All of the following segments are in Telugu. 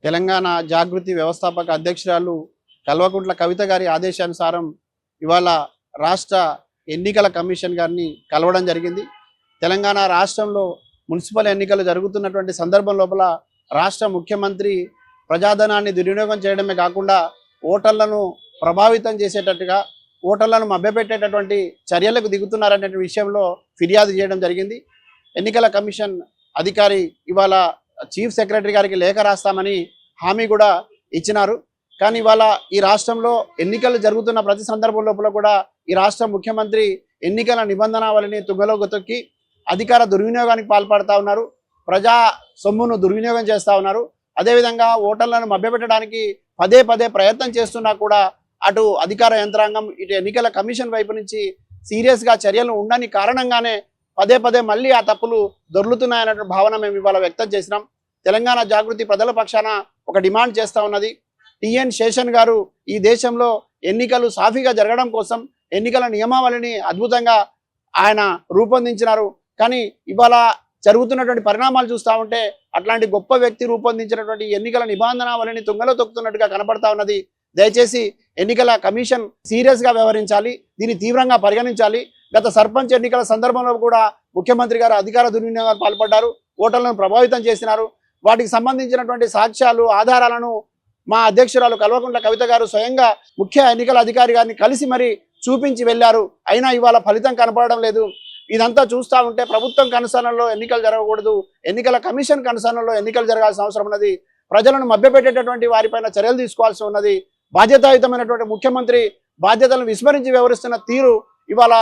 తెలంగాణ జాగృతి వ్యవస్థాపక అధ్యక్షురాలు కల్వకుంట్ల కవిత గారి ఆదేశానుసారం ఇవాళ రాష్ట్ర ఎన్నికల కమిషన్ గారిని కలవడం జరిగింది. తెలంగాణ రాష్ట్రంలో మున్సిపల్ ఎన్నికలు జరుగుతున్నటువంటి సందర్భం లోపల రాష్ట్ర ముఖ్యమంత్రి ప్రజాధనాన్ని దుర్వినియోగం చేయడమే కాకుండా ఓటర్లను ప్రభావితం చేసేటట్టుగా ఓటర్లను మభ్యపెట్టేటటువంటి చర్యలకు దిగుతున్నారనే విషయంలో ఫిర్యాదు చేయడం జరిగింది. ఎన్నికల కమిషన్ అధికారి ఇవాళ చీఫ్ సెక్రటరీ గారికి లేఖ రాస్తామని హామీ కూడా ఇచ్చినారు. కానీ ఇవాళ ఈ రాష్ట్రంలో ఎన్నికలు జరుగుతున్న ప్రతి సందర్భం లోపల కూడా ఈ రాష్ట్ర ముఖ్యమంత్రి ఎన్నికల నిబంధనావళిని తుంగలోకి తొక్కి అధికార దుర్వినియోగానికి పాల్పడతా ఉన్నారు. ప్రజా సొమ్మును దుర్వినియోగం చేస్తూ ఉన్నారు. అదేవిధంగా ఓటర్లను మభ్యపెట్టడానికి పదే పదే ప్రయత్నం చేస్తున్నా కూడా అటు అధికార యంత్రాంగం ఇటు ఎన్నికల కమిషన్ వైపు నుంచి సీరియస్గా చర్యలు ఉండని కారణంగానే పదే పదే మళ్ళీ ఆ తప్పులు దొర్లుతున్నాయన్న భావన మేము ఇవాళ వ్యక్తం చేసినాం. తెలంగాణ జాగృతి ప్రజల పక్షాన ఒక డిమాండ్ చేస్తూ ఉన్నది. టిఎన్ శేషన్ గారు ఈ దేశంలో ఎన్నికలు సాఫీగా జరగడం కోసం ఎన్నికల నియమావళిని అద్భుతంగా ఆయన రూపొందించినారు. కానీ ఇవాళ జరుగుతున్నటువంటి పరిణామాలు చూస్తూ ఉంటే అట్లాంటి గొప్ప వ్యక్తి రూపొందించినటువంటి ఎన్నికల నిబంధనావళిని తుంగలో తొక్కుతున్నట్టుగా కనపడతా ఉన్నది. దయచేసి ఎన్నికల కమిషన్ సీరియస్గా వ్యవహరించాలి, దీన్ని తీవ్రంగా పరిగణించాలి. గత సర్పంచ్ ఎన్నికల సందర్భంలో కూడా ముఖ్యమంత్రి గారు అధికార దుర్వినియోగానికి పాల్పడ్డారు, ఓటర్లను ప్రభావితం చేసినారు. వాటికి సంబంధించినటువంటి సాక్ష్యాలు ఆధారాలను మా అధ్యక్షురాలు కల్వకుంట్ల కవిత గారు స్వయంగా ముఖ్య ఎన్నికల అధికారి గారిని కలిసి మరి చూపించి వెళ్ళారు. అయినా ఇవాళ ఫలితం కనపడడం లేదు. ఇదంతా చూస్తూ ఉంటే ప్రభుత్వం కనుసరణలో ఎన్నికలు జరగకూడదు, ఎన్నికల కమిషన్ కనుసరణలో ఎన్నికలు జరగాల్సిన అవసరం ఉన్నది. ప్రజలను మభ్యపెట్టేటటువంటి వారిపైన చర్యలు తీసుకోవాల్సి ఉన్నది. బాధ్యతాయుతమైనటువంటి ముఖ్యమంత్రి బాధ్యతలను విస్మరించి వ్యవహరిస్తున్న తీరు ఇవాళ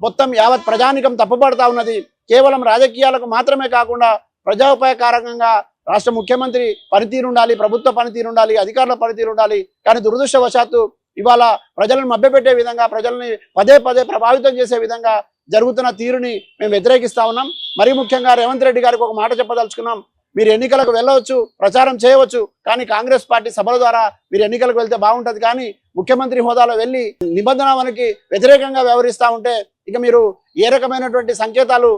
మొత్తం యావత్ ప్రజానికం తప్పుపడతా ఉన్నది. కేవలం రాజకీయాలకు మాత్రమే కాకుండా ప్రజాఉపకారంగా రాష్ట్ర ముఖ్యమంత్రి పనితీరు ఉండాలి, ప్రభుత్వ పనితీరు ఉండాలి, అధికారుల పనితీరు ఉండాలి. కానీ దురదృష్టవశాత్తు ఇవాళ ప్రజలను మభ్యపెట్టే విధంగా, ప్రజల్ని పదే పదే ప్రభావితం చేసే విధంగా జరుగుతున్న తీరుని మేము వ్యతిరేకిస్తా ఉన్నాం. మరీ ముఖ్యంగా రేవంత్ రెడ్డి గారికి ఒక మాట చెప్పదలుచుకున్నాం. మీరు ఎన్నికలకు వెళ్ళవచ్చు, ప్రచారం చేయవచ్చు, కానీ కాంగ్రెస్ పార్టీ సభల ద్వారా మీరు ఎన్నికలకు వెళ్తే బాగుంటుంది. కానీ ముఖ్యమంత్రి హోదాలో వెళ్ళి నిబంధనలకి వ్యతిరేకంగా వ్యవహరిస్తూ ఉంటే ఇక మీరు ఏ రకమైనటువంటి సంకేతాలు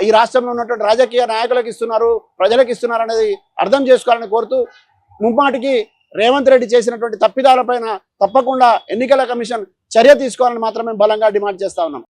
ఈ రాష్ట్రంలో ఉన్నటువంటి రాజకీయ నాయకులకు ఇస్తున్నారు, ప్రజలకు ఇస్తున్నారు అనేది అర్థం చేసుకోవాలని కోరుతూ ముమ్మాటికి రేవంత్ రెడ్డి చేసినటువంటి తప్పిదాలపైన తప్పకుండా ఎన్నికల కమిషన్ చర్య తీసుకోవాలని మాత్రమే బలంగా డిమాండ్ చేస్తా ఉన్నాం.